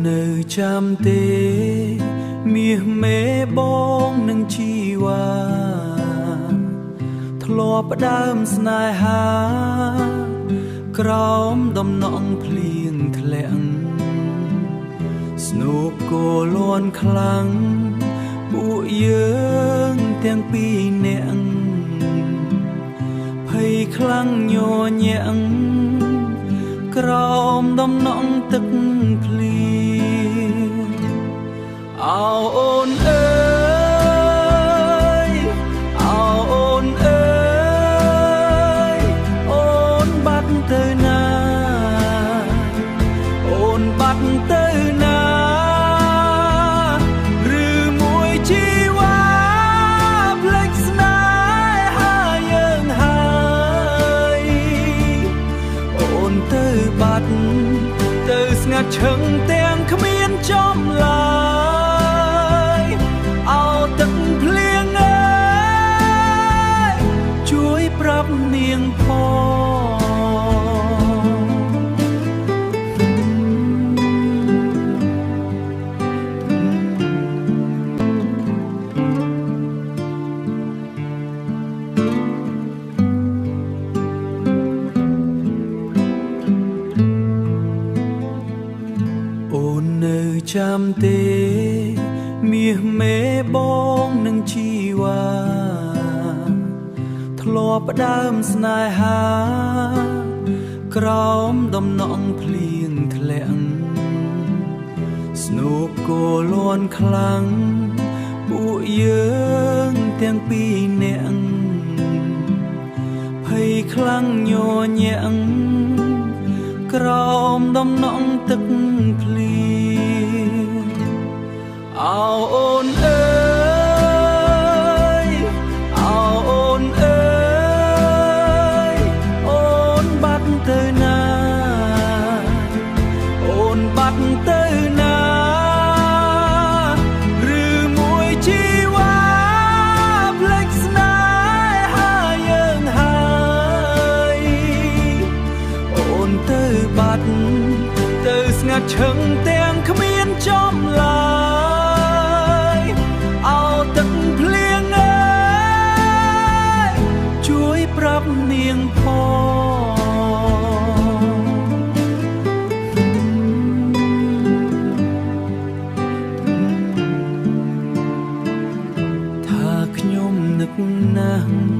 នៅចាំទេមាសមេបងនឹងជីវ៉ាធ្លាប់ផ្ដើមស្នេហាក្រោមដំណក់ភ្លៀងធ្លាក់ស្នូបគោលួនខ្លាំងពួកយើងទាំងពីរនាក់ភ័យខ្លាំងញញាក់ក្រោមដំណក់ទឹកភ្លៀងអោអូនអើយអោអូនអើយអូនបាត់ទៅណាអូនបាត់ទៅណាឬមួយជីវ៉ាភ្លេចស្នេហាយើងហើយអូនទៅបាត់ទៅស្ងាត់ឈឹងទាំងគ្មានចំឡើយអោទឹកភ្លៀងអើយជួយប្រាប់នាងអូននៅចាំទេមាសមេបងនឹងជីវ៉ាធ្លាប់ផ្ដើមស្នេហាក្រោមដំណក់ភ្លៀងធ្លាក់ស្នូបគោលួនខ្លាំងពួកយើងទាំងពីរនាក់ភ័យខ្លាំងញញាក់ក្រោមដំណក់ទឹកភ្លៀងអោអូនអើយអោអូនអើយអូនបាត់ទៅណាអូនបាត់ទៅណាឬមួយជីវ៉ាភ្លេចស្នេហាយើងហើយអូនទៅបាត់ទៅស្ងាត់ឈឹងទាំងគ្មានចំឡើយអោទឹកភ្លៀងអើយជួយប្រាប់នាងថាខ្ញុំនឹកណាស់